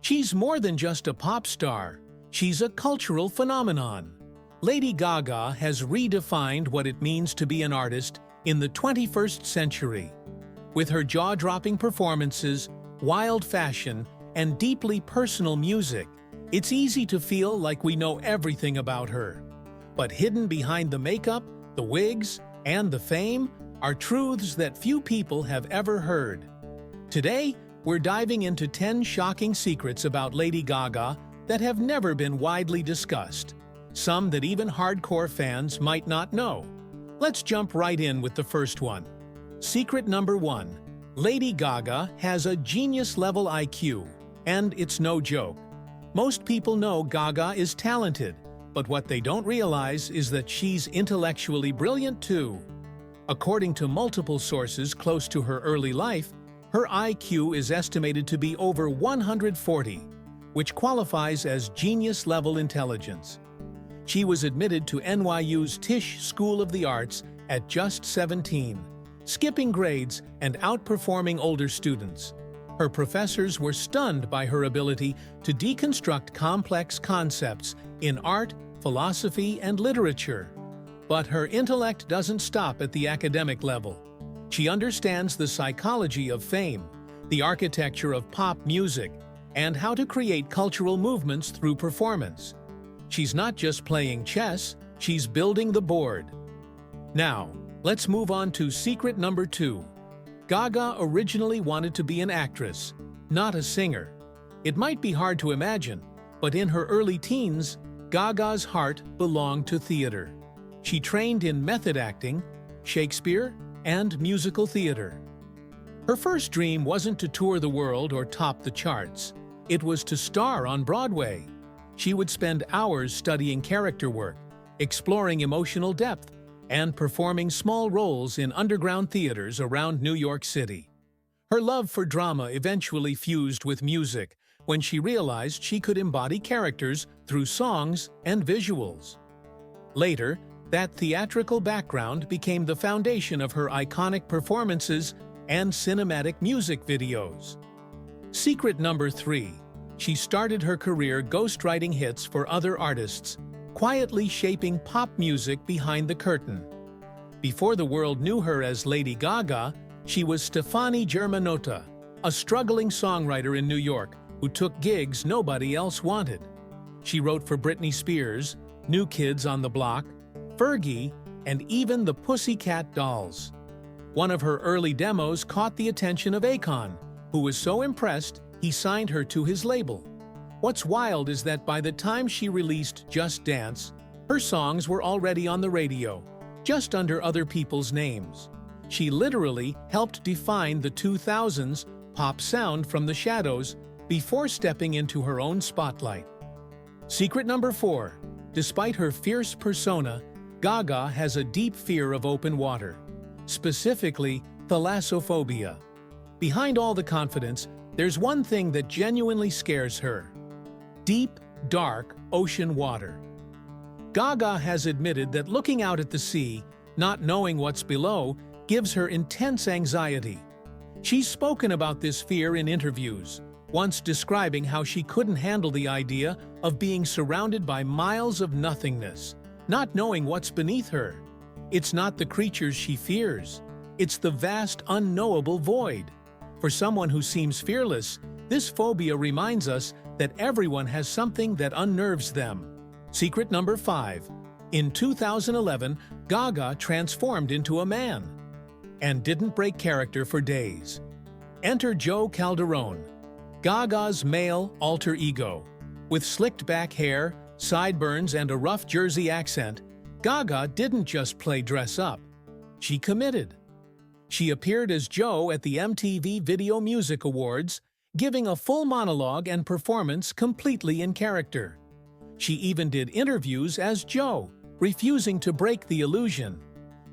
She's more than just a pop star. She's a cultural phenomenon. Lady Gaga has redefined what it means to be an artist in the 21st century. With her jaw-dropping performances, wild fashion, and deeply personal music, it's easy to feel like we know everything about her. But hidden behind the makeup, the wigs, and the fame are truths that few people have ever heard. Today, we're diving into 10 shocking secrets about Lady Gaga that have never been widely discussed, some that even hardcore fans might not know. Let's jump right in with the first one. Secret number 1. Lady Gaga has a genius-level IQ, and it's no joke. Most people know Gaga is talented, but what they don't realize is that she's intellectually brilliant too. According to multiple sources close to her early life, her IQ is estimated to be over 140, which qualifies as genius-level intelligence. She was admitted to NYU's Tisch School of the Arts at just 17, skipping grades and outperforming older students. Her professors were stunned by her ability to deconstruct complex concepts in art, philosophy, and literature. But her intellect doesn't stop at the academic level. She understands the psychology of fame, the architecture of pop music, and how to create cultural movements through performance. She's not just playing chess, she's building the board. Now, let's move on to secret number 2. Gaga originally wanted to be an actress, not a singer. It might be hard to imagine, but in her early teens, Gaga's heart belonged to theater. She trained in method acting, Shakespeare, and musical theater. Her first dream wasn't to tour the world or top the charts. It was to star on Broadway. She would spend hours studying character work, exploring emotional depth, and performing small roles in underground theaters around New York City. Her love for drama eventually fused with music when she realized she could embody characters through songs and visuals. Later, that theatrical background became the foundation of her iconic performances and cinematic music videos. Secret number 3. She started her career ghostwriting hits for other artists, quietly shaping pop music behind the curtain. Before the world knew her as Lady Gaga, she was Stefani Germanotta, a struggling songwriter in New York who took gigs nobody else wanted. She wrote for Britney Spears, New Kids on the Block, Fergie, and even the Pussycat Dolls. One of her early demos caught the attention of Akon, who was so impressed he signed her to his label. What's wild is that by the time she released Just Dance, her songs were already on the radio, just under other people's names. She literally helped define the 2000s pop sound from the shadows before stepping into her own spotlight. Secret number 4. Despite her fierce persona, Gaga has a deep fear of open water, specifically thalassophobia. Behind all the confidence, there's one thing that genuinely scares her: deep, dark ocean water. Gaga has admitted that looking out at the sea, not knowing what's below, gives her intense anxiety. She's spoken about this fear in interviews, once describing how she couldn't handle the idea of being surrounded by miles of nothingness, not knowing what's beneath her. It's not the creatures she fears, it's the vast, unknowable void. For someone who seems fearless, this phobia reminds us that everyone has something that unnerves them. Secret number 5. In 2011, Gaga transformed into a man and didn't break character for days. Enter Joe Calderone, Gaga's male alter ego. With slicked back hair, sideburns, and a rough Jersey accent, Gaga didn't just play dress-up. She committed. She appeared as Joe at the MTV Video Music Awards, giving a full monologue and performance completely in character. She even did interviews as Joe, refusing to break the illusion.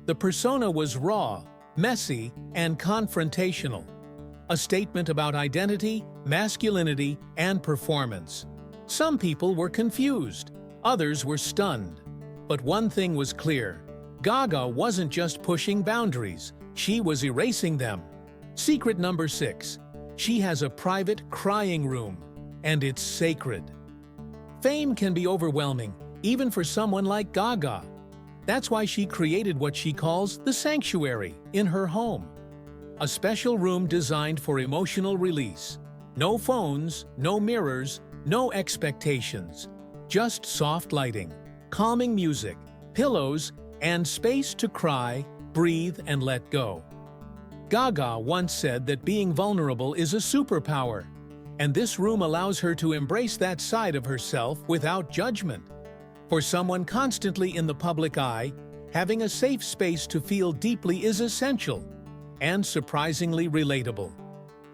The persona was raw, messy, and confrontational. A statement about identity, masculinity, and performance. Some people were confused, others were stunned. But one thing was clear: Gaga wasn't just pushing boundaries, she was erasing them. Secret number 6. She has a private crying room. and it's sacred. Fame can be overwhelming, even for someone like Gaga. That's why she created what she calls the sanctuary in her home. A special room designed for emotional release. No phones, no mirrors, no expectations. Just soft lighting, calming music, pillows, and space to cry, breathe, and let go. Gaga once said that being vulnerable is a superpower, and this room allows her to embrace that side of herself without judgment. For someone constantly in the public eye, having a safe space to feel deeply is essential and surprisingly relatable.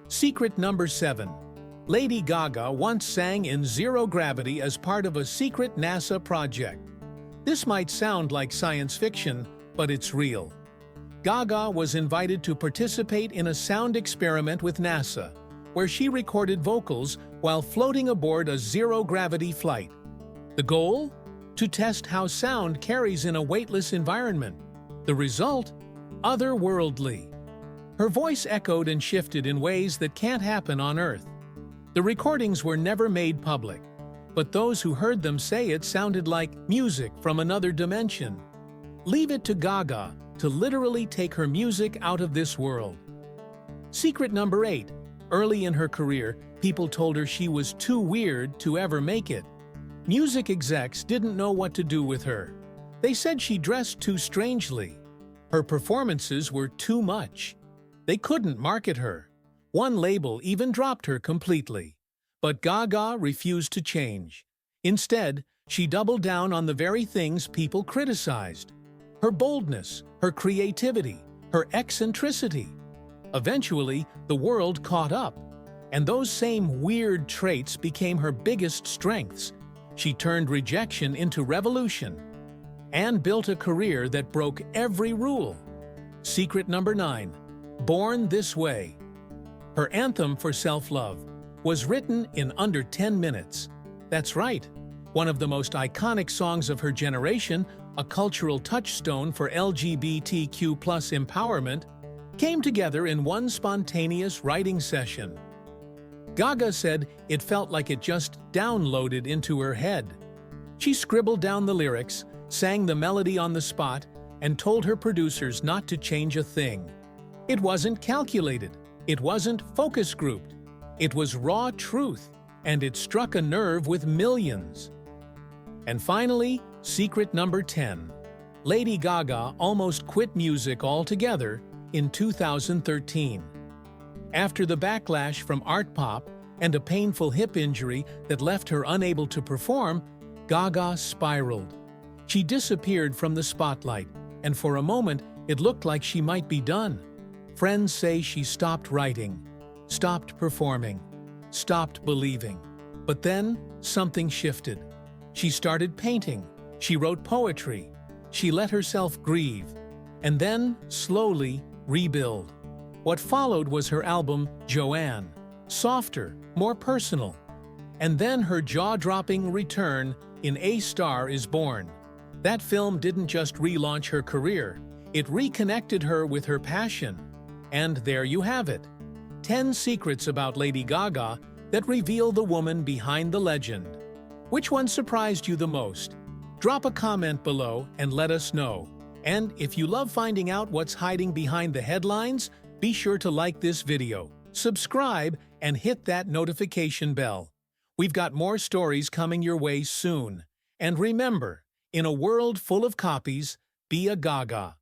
Secret number 7. Lady Gaga once sang in zero gravity as part of a secret NASA project. This might sound like science fiction, but it's real. Gaga was invited to participate in a sound experiment with NASA, where she recorded vocals while floating aboard a zero-gravity flight. The goal? To test how sound carries in a weightless environment. The result? Otherworldly. Her voice echoed and shifted in ways that can't happen on Earth. The recordings were never made public, but those who heard them say it sounded like music from another dimension. Leave it to Gaga to literally take her music out of this world. Secret number 8. Early in her career, people told her she was too weird to ever make it. Music execs didn't know what to do with her. They said she dressed too strangely. Her performances were too much. They couldn't market her. One label even dropped her completely. But Gaga refused to change. Instead, she doubled down on the very things people criticized. Her boldness, her creativity, her eccentricity. Eventually, the world caught up, and those same weird traits became her biggest strengths. She turned rejection into revolution and built a career that broke every rule. Secret number 9. Born This Way. Her anthem for self-love was written in under 10 minutes. That's right, one of the most iconic songs of her generation, a cultural touchstone for LGBTQ+ empowerment, came together in one spontaneous writing session. Gaga said it felt like it just downloaded into her head. She scribbled down the lyrics, sang the melody on the spot, and told her producers not to change a thing. It wasn't calculated. It wasn't focus grouped. It was raw truth, and it struck a nerve with millions. And finally, secret number 10. Lady Gaga almost quit music altogether in 2013. After the backlash from art pop and a painful hip injury that left her unable to perform, Gaga spiraled. She disappeared from the spotlight, and for a moment it looked like she might be done. Friends say she stopped writing, stopped performing, stopped believing. But then something shifted. She started painting, she wrote poetry, she let herself grieve, and then, slowly, rebuild. What followed was her album, Joanne, softer, more personal. And then her jaw-dropping return in A Star Is Born. That film didn't just relaunch her career, it reconnected her with her passion. And there you have it. 10 secrets about Lady Gaga that reveal the woman behind the legend. Which one surprised you the most? Drop a comment below and let us know. And if you love finding out what's hiding behind the headlines, be sure to like this video, subscribe, and hit that notification bell. We've got more stories coming your way soon. And remember, in a world full of copies, be a Gaga.